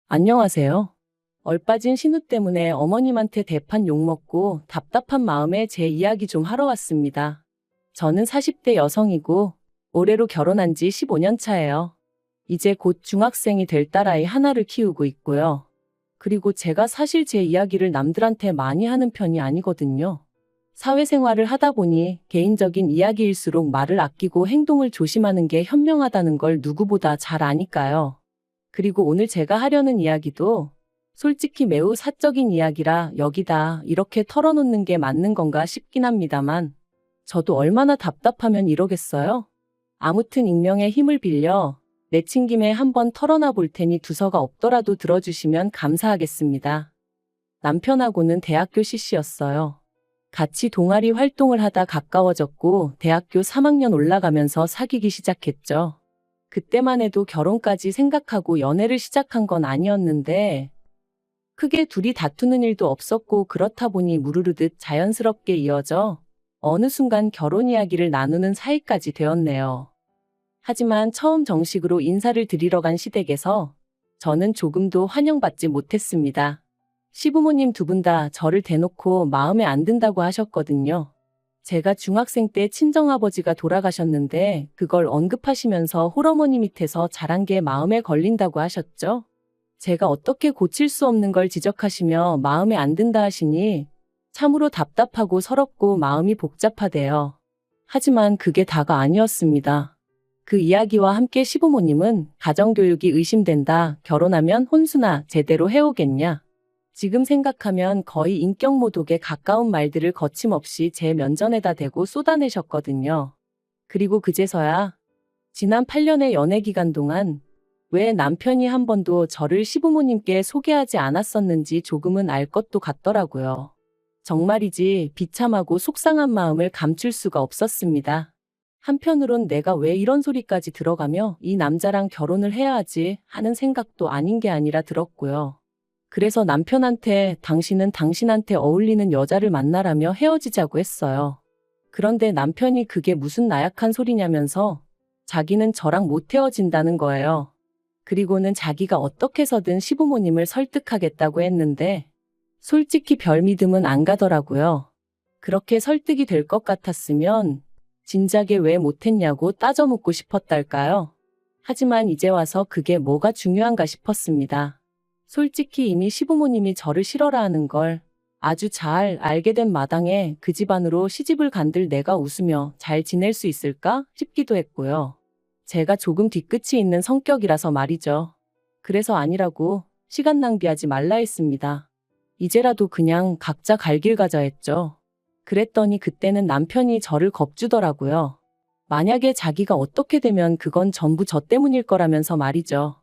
안녕하세요. 얼빠진 신우 때문에 어머님한테 대판 욕먹고 답답한 마음에 제 이야기 좀 하러 왔습니다. 저는 40대 여성이고 올해로 결혼한 지 15년 차예요. 이제 곧 중학생이 될 딸아이 하나를 키우고 있고요. 그리고 제가 사실 제 이야기를 남들한테 많이 하는 편이 아니거든요. 사회생활을 하다 보니 개인적인 이야기일수록 말을 아끼고 행동을 조심하는 게 현명하다는 걸 누구보다 잘 아니까요. 그리고 오늘 제가 하려는 이야기도 솔직히 매우 사적인 이야기라 여기다 이렇게 털어놓는 게 맞는 건가 싶긴 합니다만 저도 얼마나 답답하면 이러겠어요? 아무튼 익명의 힘을 빌려 내친 김에 한번 털어놔 볼 테니 두서가 없더라도 들어주시면 감사하겠습니다. 남편하고는 대학교 CC였어요. 같이 동아리 활동을 하다 가까워졌고 대학교 3학년 올라가면서 사귀기 시작했죠. 그때만 해도 결혼까지 생각하고 연애를 시작한 건 아니었는데 크게 둘이 다투는 일도 없었고 그렇다 보니 무르르듯 자연스럽게 이어져 어느 순간 결혼 이야기를 나누는 사이까지 되었네요. 하지만 처음 정식으로 인사를 드리러 간 시댁에서 저는 조금도 환영받지 못했습니다. 시부모님 두 분 다 저를 대놓고 마음에 안 든다고 하셨거든요. 제가 중학생 때 친정아버지가 돌아가셨는데 그걸 언급하시면서 홀어머니 밑에서 자란 게 마음에 걸린다고 하셨죠. 제가 어떻게 고칠 수 없는 걸 지적하시며 마음에 안 든다 하시니 참으로 답답하고 서럽고 마음이 복잡하대요. 하지만 그게 다가 아니었습니다. 그 이야기와 함께 시부모님은 가정교육이 의심된다. 결혼하면 혼수나 제대로 해오겠냐. 지금 생각하면 거의 인격모독에 가까운 말들을 거침없이 제 면전에다 대고 쏟아내셨거든요. 그리고 그제서야 지난 8년의 연애 기간 동안 왜 남편이 한 번도 저를 시부모님께 소개하지 않았었는지 조금은 알 것도 같더라고요. 정말이지 비참하고 속상한 마음을 감출 수가 없었습니다. 한편으론 내가 왜 이런 소리까지 들어가며 이 남자랑 결혼을 해야 하지 하는 생각도 아닌 게 아니라 들었고요. 그래서 남편한테 당신은 당신한테 어울리는 여자를 만나라며 헤어지자고 했어요. 그런데 남편이 그게 무슨 나약한 소리냐면서 자기는 저랑 못 헤어진다는 거예요. 그리고는 자기가 어떻게 해서든 시부모님을 설득하겠다고 했는데 솔직히 별 믿음은 안 가더라고요. 그렇게 설득이 될 것 같았으면 진작에 왜 못했냐고 따져 묻고 싶었달까요? 하지만 이제 와서 그게 뭐가 중요한가 싶었습니다. 솔직히 이미 시부모님이 저를 싫어라 하는 걸 아주 잘 알게 된 마당에 그 집안으로 시집을 간들 내가 웃으며 잘 지낼 수 있을까 싶기도 했고요. 제가 조금 뒤끝이 있는 성격이라서 말이죠. 그래서 아니라고 시간 낭비하지 말라 했습니다. 이제라도 그냥 각자 갈 길 가자 했죠. 그랬더니 그때는 남편이 저를 겁주더라고요. 만약에 자기가 어떻게 되면 그건 전부 저 때문일 거라면서 말이죠.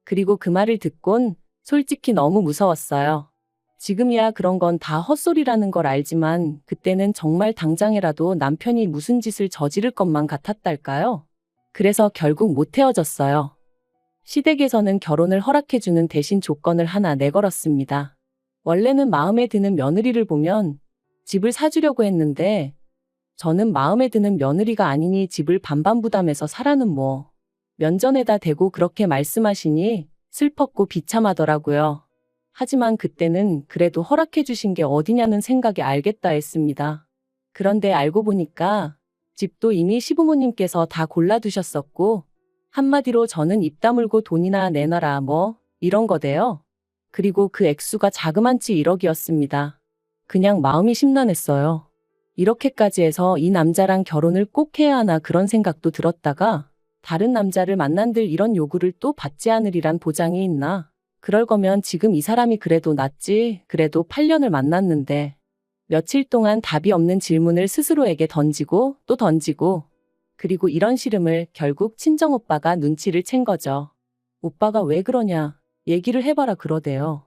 그리고 그 말을 듣곤 솔직히 너무 무서웠어요. 지금이야 그런 건 다 헛소리라는 걸 알지만 그때는 정말 당장이라도 남편이 무슨 짓을 저지를 것만 같았달까요? 그래서 결국 못 헤어졌어요. 시댁에서는 결혼을 허락해주는 대신 조건을 하나 내걸었습니다. 원래는 마음에 드는 며느리를 보면 집을 사주려고 했는데 저는 마음에 드는 며느리가 아니니 집을 반반 부담해서 사라는 뭐 면전에다 대고 그렇게 말씀하시니 슬펐고 비참하더라고요. 하지만 그때는 그래도 허락해 주신 게 어디냐는 생각에 알겠다 했습니다. 그런데 알고 보니까 집도 이미 시부모님께서 다 골라두셨었고 한마디로 저는 입 다물고 돈이나 내놔라 뭐 이런 거대요. 그리고 그 액수가 자그만치 1억이었습니다. 그냥 마음이 심란했어요. 이렇게까지 해서 이 남자랑 결혼을 꼭 해야 하나 그런 생각도 들었다가 다른 남자를 만난들 이런 요구를 또 받지 않으리란 보장이 있나? 그럴 거면 지금 이 사람이 그래도 낫지. 그래도 8년을 만났는데 며칠 동안 답이 없는 질문을 스스로에게 던지고 또 던지고 그리고 이런 시름을 결국 친정오빠가 눈치를 챈 거죠. 오빠가 왜 그러냐 얘기를 해봐라 그러대요.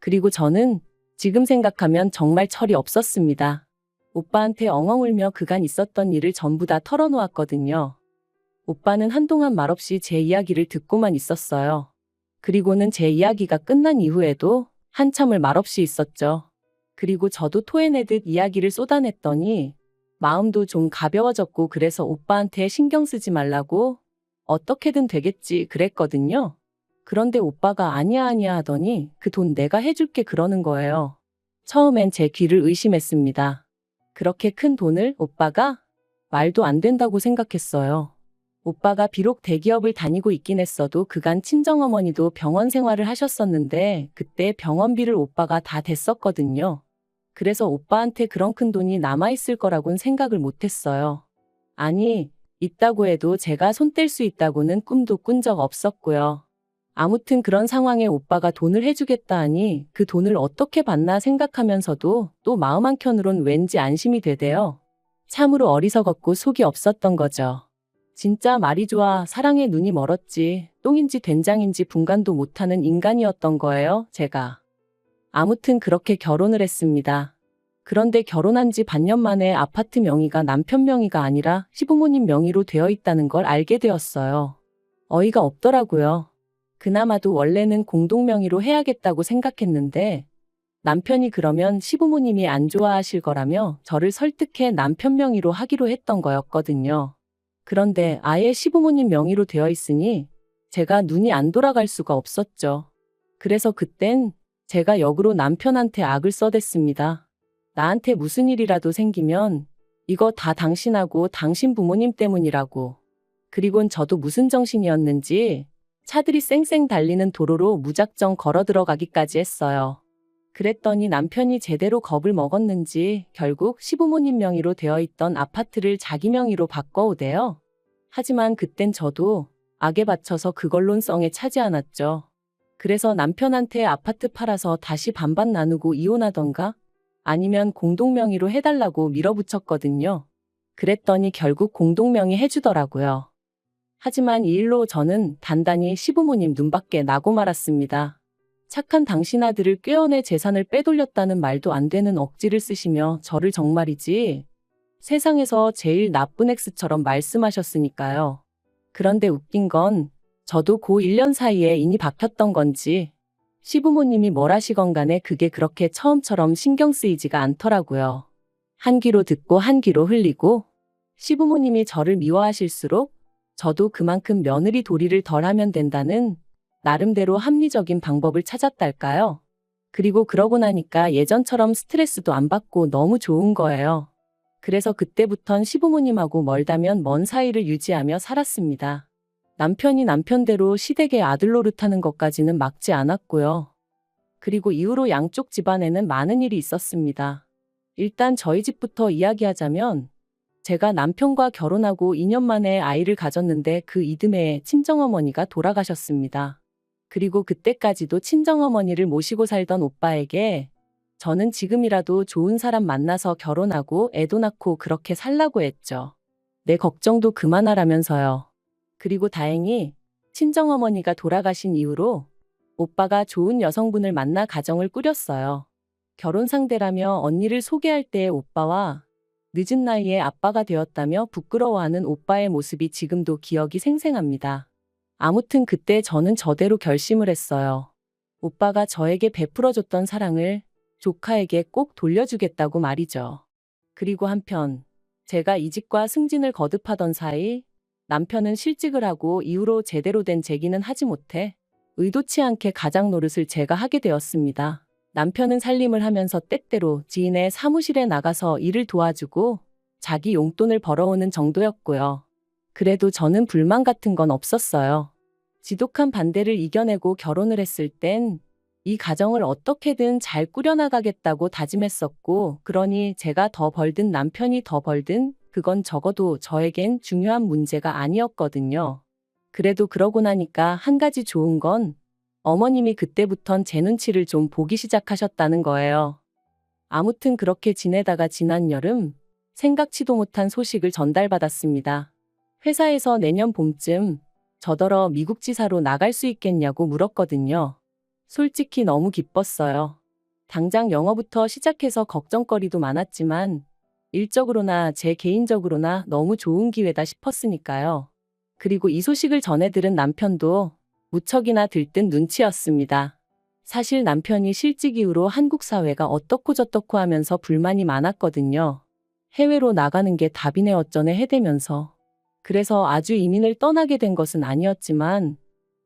그리고 저는 지금 생각하면 정말 철이 없었습니다. 오빠한테 엉엉 울며 그간 있었던 일을 전부 다 털어놓았거든요. 오빠는 한동안 말없이 제 이야기를 듣고만 있었어요. 그리고는 제 이야기가 끝난 이후에도 한참을 말없이 있었죠. 그리고 저도 토해내듯 이야기를 쏟아냈더니 마음도 좀 가벼워졌고 그래서 오빠한테 신경 쓰지 말라고 어떻게든 되겠지 그랬거든요. 그런데 오빠가 아니야 아니야 하더니 그 돈 내가 해줄게 그러는 거예요. 처음엔 제 귀를 의심했습니다. 그렇게 큰 돈을 오빠가? 말도 안 된다고 생각했어요. 오빠가 비록 대기업을 다니고 있긴 했어도 그간 친정어머니도 병원 생활을 하셨었는데 그때 병원비를 오빠가 다 댔었거든요. 그래서 오빠한테 그런 큰 돈이 남아있을 거라고는 생각을 못했어요. 아니, 있다고 해도 제가 손 뗄 수 있다고는 꿈도 꾼 적 없었고요. 아무튼 그런 상황에 오빠가 돈을 해주겠다 하니 그 돈을 어떻게 받나 생각하면서도 또 마음 한켠으론 왠지 안심이 되대요. 참으로 어리석었고 속이 없었던 거죠. 진짜 말이 좋아 사랑에 눈이 멀었지 똥인지 된장인지 분간도 못하는 인간이었던 거예요, 제가. 아무튼 그렇게 결혼을 했습니다. 그런데 결혼한 지 반년 만에 아파트 명의가 남편 명의가 아니라 시부모님 명의로 되어 있다는 걸 알게 되었어요. 어이가 없더라고요. 그나마도 원래는 공동 명의로 해야겠다고 생각했는데 남편이 그러면 시부모님이 안 좋아하실 거라며 저를 설득해 남편 명의로 하기로 했던 거였거든요. 그런데 아예 시부모님 명의로 되어 있으니 제가 눈이 안 돌아갈 수가 없었죠. 그래서 그땐 제가 역으로 남편한테 악을 써댔습니다. 나한테 무슨 일이라도 생기면 이거 다 당신하고 당신 부모님 때문이라고. 그리곤 저도 무슨 정신이었는지 차들이 쌩쌩 달리는 도로로 무작정 걸어 들어가기까지 했어요. 그랬더니 남편이 제대로 겁을 먹었는지 결국 시부모님 명의로 되어 있던 아파트를 자기 명의로 바꿔오대요. 하지만 그땐 저도 악에 받쳐서 그걸론 썽에 차지 않았죠. 그래서 남편한테 아파트 팔아서 다시 반반 나누고 이혼하던가 아니면 공동명의로 해달라고 밀어붙였거든요. 그랬더니 결국 공동명의 해주더라고요. 하지만 이 일로 저는 단단히 시부모님 눈밖에 나고 말았습니다. 착한 당신 아들을 꿰어내 재산을 빼돌렸다는 말도 안 되는 억지를 쓰시며 저를 정말이지 세상에서 제일 나쁜 X처럼 말씀하셨으니까요. 그런데 웃긴 건 저도 고 1년 사이에 인이 박혔던 건지 시부모님이 뭘 하시건 간에 그게 그렇게 처음처럼 신경 쓰이지가 않더라고요. 한 귀로 듣고 한 귀로 흘리고 시부모님이 저를 미워하실수록 저도 그만큼 며느리 도리를 덜하면 된다는 나름대로 합리적인 방법을 찾았달까요? 그리고 그러고 나니까 예전처럼 스트레스도 안 받고 너무 좋은 거예요. 그래서 그때부턴 시부모님하고 멀다면 먼 사이를 유지하며 살았습니다. 남편이 남편대로 시댁의 아들 노릇하는 것까지는 막지 않았고요. 그리고 이후로 양쪽 집안에는 많은 일이 있었습니다. 일단 저희 집부터 이야기하자면 제가 남편과 결혼하고 2년 만에 아이를 가졌는데 그 이듬해에 친정어머니가 돌아가셨습니다. 그리고 그때까지도 친정어머니를 모시고 살던 오빠에게 저는 지금이라도 좋은 사람 만나서 결혼하고 애도 낳고 그렇게 살라고 했죠. 내 걱정도 그만하라면서요. 그리고 다행히 친정어머니가 돌아가신 이후로 오빠가 좋은 여성분을 만나 가정을 꾸렸어요. 결혼 상대라며 언니를 소개할 때의 오빠와 늦은 나이에 아빠가 되었다며 부끄러워하는 오빠의 모습이 지금도 기억이 생생합니다. 아무튼 그때 저는 저대로 결심을 했어요. 오빠가 저에게 베풀어줬던 사랑을 조카에게 꼭 돌려주겠다고 말이죠. 그리고 한편 제가 이직과 승진을 거듭하던 사이 남편은 실직을 하고 이후로 제대로 된 재기는 하지 못해 의도치 않게 가장 노릇을 제가 하게 되었습니다. 남편은 살림을 하면서 때때로 지인의 사무실에 나가서 일을 도와주고 자기 용돈을 벌어오는 정도였고요. 그래도 저는 불만 같은 건 없었어요. 지독한 반대를 이겨내고 결혼을 했을 땐 이 가정을 어떻게든 잘 꾸려나가겠다고 다짐했었고, 그러니 제가 더 벌든 남편이 더 벌든 그건 적어도 저에겐 중요한 문제가 아니었거든요. 그래도 그러고 나니까 한 가지 좋은 건 어머님이 그때부턴 제 눈치를 좀 보기 시작하셨다는 거예요. 아무튼 그렇게 지내다가 지난 여름 생각지도 못한 소식을 전달받았습니다. 회사에서 내년 봄쯤 저더러 미국 지사로 나갈 수 있겠냐고 물었거든요. 솔직히 너무 기뻤어요. 당장 영어부터 시작해서 걱정거리도 많았지만 일적으로나 제 개인적으로나 너무 좋은 기회다 싶었으니까요. 그리고 이 소식을 전해 들은 남편도 무척이나 들뜬 눈치였습니다. 사실 남편이 실직 이후로 한국 사회가 어떻고 저떻고 하면서 불만이 많았거든요. 해외로 나가는 게 답이네 어쩌네 해대면서. 그래서 아주 이민을 떠나게 된 것은 아니었지만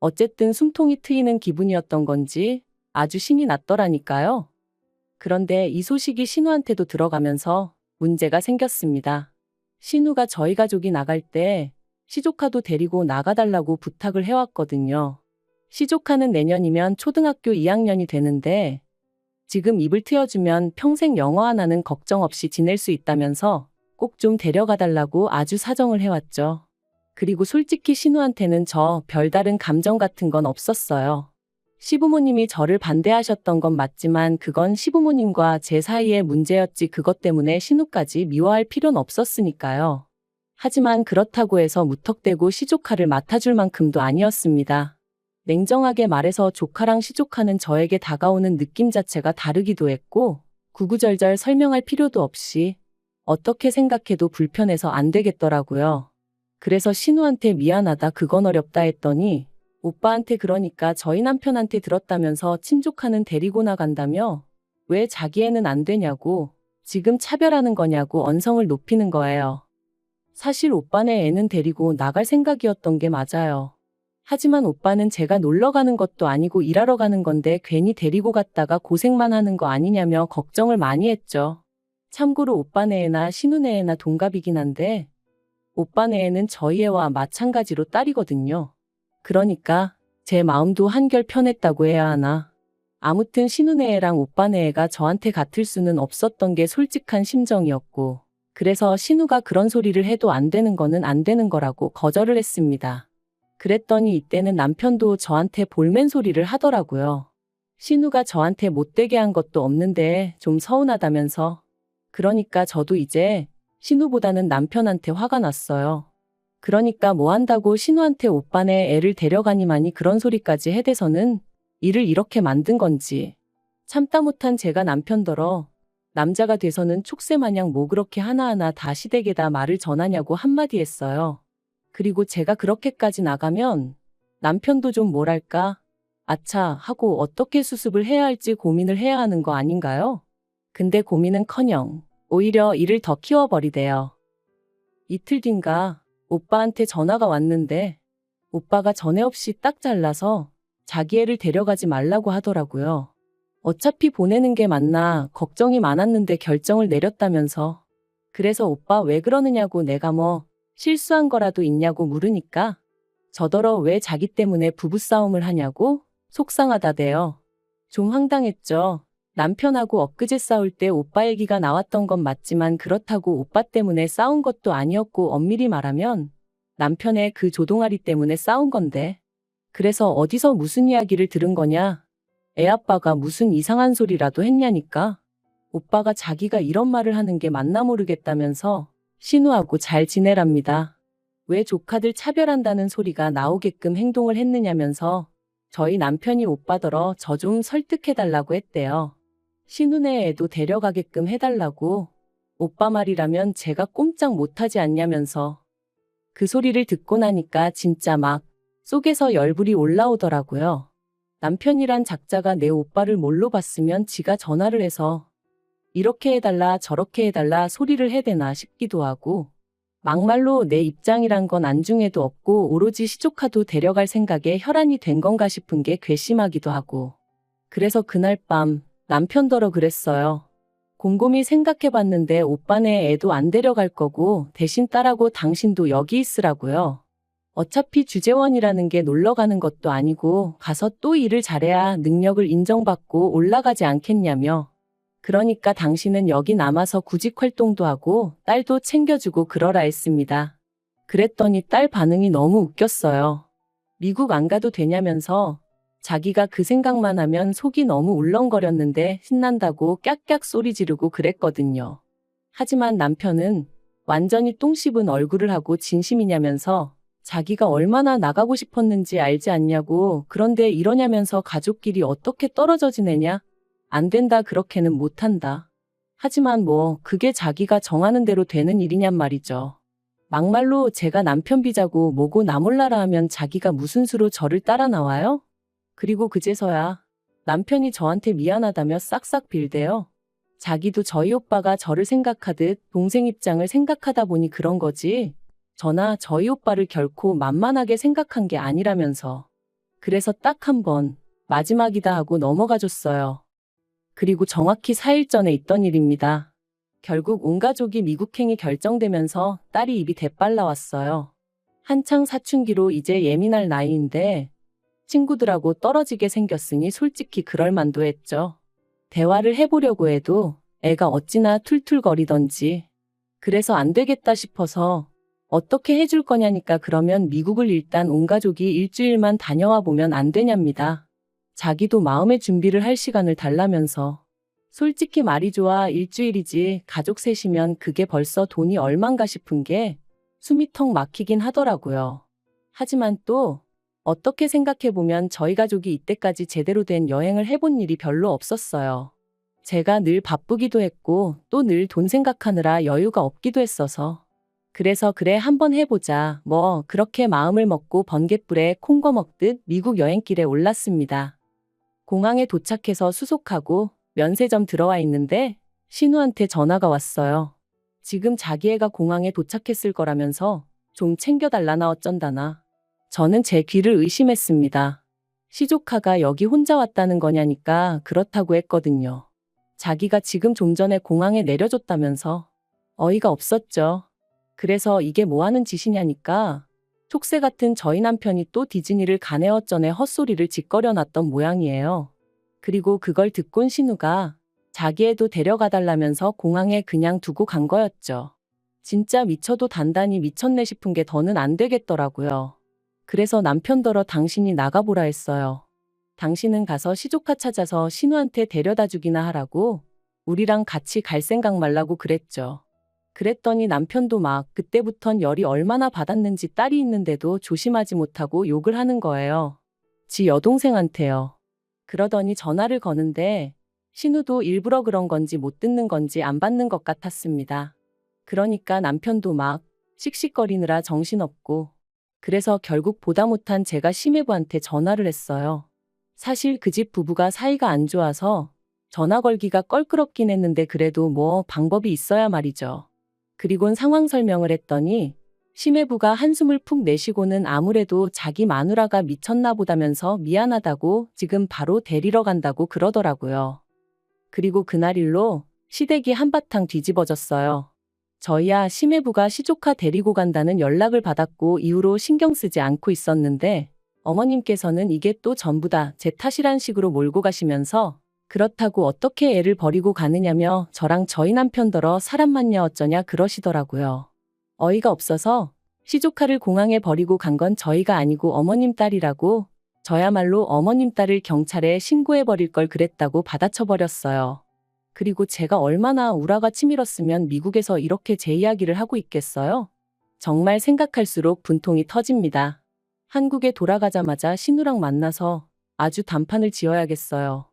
어쨌든 숨통이 트이는 기분이었던 건지 아주 신이 났더라니까요. 그런데 이 소식이 신우한테도 들어가면서 문제가 생겼습니다. 신우가 저희 가족이 나갈 때 시조카도 데리고 나가달라고 부탁을 해왔거든요. 시조카는 내년이면 초등학교 2학년이 되는데 지금 입을 트여주면 평생 영어 하나는 걱정 없이 지낼 수 있다면서 꼭 좀 데려가달라고 아주 사정을 해왔죠. 그리고 솔직히 신우한테는 저 별다른 감정 같은 건 없었어요. 시부모님이 저를 반대하셨던 건 맞지만 그건 시부모님과 제 사이의 문제였지 그것 때문에 신우까지 미워할 필요는 없었으니까요. 하지만 그렇다고 해서 무턱대고 시조카를 맡아줄 만큼도 아니었습니다. 냉정하게 말해서 조카랑 시조카는 저에게 다가오는 느낌 자체가 다르기도 했고 구구절절 설명할 필요도 없이 어떻게 생각해도 불편해서 안 되겠더라고요. 그래서 신우한테 미안하다 그건 어렵다 했더니 오빠한테 그러니까 저희 남편한테 들었다면서 친조카는 데리고 나간다며 왜 자기 애는 안 되냐고 지금 차별하는 거냐고 언성을 높이는 거예요. 사실 오빠네 애는 데리고 나갈 생각이었던 게 맞아요. 하지만 오빠는 제가 놀러 가는 것도 아니고 일하러 가는 건데 괜히 데리고 갔다가 고생만 하는 거 아니냐며 걱정을 많이 했죠. 참고로 오빠네 애나 신우네 애나 동갑이긴 한데 오빠네 애는 저희 애와 마찬가지로 딸이거든요. 그러니까 제 마음도 한결 편했다고 해야 하나. 아무튼 신우네 애랑 오빠네 애가 저한테 같을 수는 없었던 게 솔직한 심정이었고 그래서 신우가 그런 소리를 해도 안 되는 거는 안 되는 거라고 거절을 했습니다. 그랬더니 이때는 남편도 저한테 볼멘 소리를 하더라고요. 신우가 저한테 못되게 한 것도 없는데 좀 서운하다면서. 그러니까 저도 이제 신우보다는 남편한테 화가 났어요. 그러니까 뭐 한다고 신우한테 오빠네 애를 데려가니만이 그런 소리까지 해대서는 일을 이렇게 만든 건지. 참다 못한 제가 남편더러 남자가 돼서는 촉새마냥 뭐 그렇게 하나하나 다 시댁에다 말을 전하냐고 한마디 했어요. 그리고 제가 그렇게까지 나가면 남편도 좀 뭐랄까 아차 하고 어떻게 수습을 해야 할지 고민을 해야 하는 거 아닌가요? 근데 고민은커녕 오히려 일을 더 키워버리대요. 이틀 뒤인가 오빠한테 전화가 왔는데 오빠가 전에 없이 딱 잘라서 자기 애를 데려가지 말라고 하더라고요. 어차피 보내는 게 맞나 걱정이 많았는데 결정을 내렸다면서. 그래서 오빠 왜 그러느냐고 내가 뭐 실수한 거라도 있냐고 물으니까 저더러 왜 자기 때문에 부부싸움을 하냐고 속상하다대요. 좀 황당했죠. 남편하고 엊그제 싸울 때 오빠 얘기가 나왔던 건 맞지만 그렇다고 오빠 때문에 싸운 것도 아니었고 엄밀히 말하면 남편의 그 조동아리 때문에 싸운 건데. 그래서 어디서 무슨 이야기를 들은 거냐? 애 아빠가 무슨 이상한 소리라도 했냐니까. 오빠가 자기가 이런 말을 하는 게 맞나 모르겠다면서 신우하고 잘 지내랍니다. 왜 조카들 차별한다는 소리가 나오게끔 행동을 했느냐면서 저희 남편이 오빠더러 저 좀 설득해달라고 했대요. 신우네 애도 데려가게끔 해달라고. 오빠 말이라면 제가 꼼짝 못하지 않냐면서. 그 소리를 듣고 나니까 진짜 막 속에서 열불이 올라오더라고요. 남편이란 작자가 내 오빠를 뭘로 봤으면 지가 전화를 해서 이렇게 해달라 저렇게 해달라 소리를 해대나 싶기도 하고 막말로 내 입장이란 건 안중에도 없고 오로지 시조카도 데려갈 생각에 혈안이 된 건가 싶은 게 괘씸하기도 하고. 그래서 그날 밤 남편더러 그랬어요. 곰곰이 생각해봤는데 오빠네 애도 안 데려갈 거고 대신 딸하고 당신도 여기 있으라고요. 어차피 주재원이라는 게 놀러가는 것도 아니고 가서 또 일을 잘해야 능력을 인정받고 올라가지 않겠냐며. 그러니까 당신은 여기 남아서 구직 활동도 하고 딸도 챙겨주고 그러라 했습니다. 그랬더니 딸 반응이 너무 웃겼어요. 미국 안 가도 되냐면서 자기가 그 생각만 하면 속이 너무 울렁거렸는데 신난다고 깍깍 소리 지르고 그랬거든요. 하지만 남편은 완전히 똥 씹은 얼굴을 하고 진심이냐면서 자기가 얼마나 나가고 싶었는지 알지 않냐고. 그런데 이러냐면서 가족끼리 어떻게 떨어져 지내냐? 안 된다 그렇게는 못한다. 하지만 뭐 그게 자기가 정하는 대로 되는 일이냔 말이죠. 막말로 제가 남편 비자고 뭐고 나 몰라라 하면 자기가 무슨 수로 저를 따라 나와요? 그리고 그제서야 남편이 저한테 미안하다며 싹싹 빌대요. 자기도 저희 오빠가 저를 생각하듯 동생 입장을 생각하다 보니 그런 거지. 저나 저희 오빠를 결코 만만하게 생각한 게 아니라면서. 그래서 딱 한 번, 마지막이다 하고 넘어가줬어요. 그리고 정확히 4일 전에 있던 일입니다. 결국 온 가족이 미국행이 결정되면서 딸이 입이 대빨 나왔어요. 한창 사춘기로 이제 예민할 나이인데 친구들하고 떨어지게 생겼으니 솔직히 그럴 만도 했죠. 대화를 해보려고 해도 애가 어찌나 툴툴거리던지. 그래서 안 되겠다 싶어서 어떻게 해줄 거냐니까 그러면 미국을 일단 온 가족이 일주일만 다녀와 보면 안 되냐입니다. 자기도 마음의 준비를 할 시간을 달라면서. 솔직히 말이 좋아 일주일이지 가족 셋이면 그게 벌써 돈이 얼만가 싶은 게 숨이 턱 막히긴 하더라고요. 하지만 또 어떻게 생각해보면 저희 가족이 이때까지 제대로 된 여행을 해본 일이 별로 없었어요. 제가 늘 바쁘기도 했고 또 늘 돈 생각하느라 여유가 없기도 했어서. 그래서 그래 한번 해보자 뭐 그렇게 마음을 먹고 번갯불에 콩거 먹듯 미국 여행길에 올랐습니다. 공항에 도착해서 수속하고 면세점 들어와 있는데 신우한테 전화가 왔어요. 지금 자기 애가 공항에 도착했을 거라면서 좀 챙겨달라나 어쩐다나. 저는 제 귀를 의심했습니다. 시조카가 여기 혼자 왔다는 거냐니까 그렇다고 했거든요. 자기가 지금 좀 전에 공항에 내려줬다면서. 어이가 없었죠. 그래서 이게 뭐 하는 짓이냐니까 촉새 같은 저희 남편이 또 디즈니를 가네 어쩌네 헛소리를 짓거려 놨던 모양이에요. 그리고 그걸 듣곤 신우가 자기 애도 데려가달라면서 공항에 그냥 두고 간 거였죠. 진짜 미쳐도 단단히 미쳤네 싶은 게 더는 안 되겠더라고요. 그래서 남편더러 당신이 나가보라 했어요. 당신은 가서 시조카 찾아서 신우한테 데려다 주기나 하라고 우리랑 같이 갈 생각 말라고 그랬죠. 그랬더니 남편도 막 그때부턴 열이 얼마나 받았는지 딸이 있는데도 조심하지 못하고 욕을 하는 거예요. 지 여동생한테요. 그러더니 전화를 거는데 신우도 일부러 그런 건지 못 듣는 건지 안 받는 것 같았습니다. 그러니까 남편도 막 씩씩거리느라 정신없고 그래서 결국 보다 못한 제가 심해부한테 전화를 했어요. 사실 그 집 부부가 사이가 안 좋아서 전화 걸기가 껄끄럽긴 했는데 그래도 뭐 방법이 있어야 말이죠. 그리곤 상황 설명을 했더니 심해부가 한숨을 푹 내쉬고는 아무래도 자기 마누라가 미쳤나 보다면서 미안하다고 지금 바로 데리러 간다고 그러더라고요. 그리고 그날 일로 시댁이 한바탕 뒤집어졌어요. 저희야 심해부가 시조카 데리고 간다는 연락을 받았고 이후로 신경 쓰지 않고 있었는데 어머님께서는 이게 또 전부 다 제 탓이란 식으로 몰고 가시면서 그렇다고 어떻게 애를 버리고 가느냐며 저랑 저희 남편더러 사람 맞냐 어쩌냐 그러시더라고요. 어이가 없어서 시조카를 공항에 버리고 간 건 저희가 아니고 어머님 딸이라고 저야말로 어머님 딸을 경찰에 신고해버릴 걸 그랬다고 받아쳐버렸어요. 그리고 제가 얼마나 우라가 치밀었으면 미국에서 이렇게 제 이야기를 하고 있겠어요? 정말 생각할수록 분통이 터집니다. 한국에 돌아가자마자 신우랑 만나서 아주 단판을 지어야겠어요.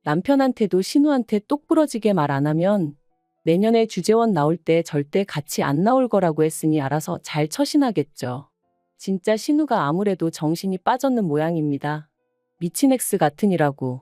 남편한테도 신우한테 똑부러지게 말 안 하면 내년에 주재원 나올 때 절대 같이 안 나올 거라고 했으니 알아서 잘 처신하겠죠. 진짜 신우가 아무래도 정신이 빠졌는 모양입니다. 미친 엑스 같으니라고.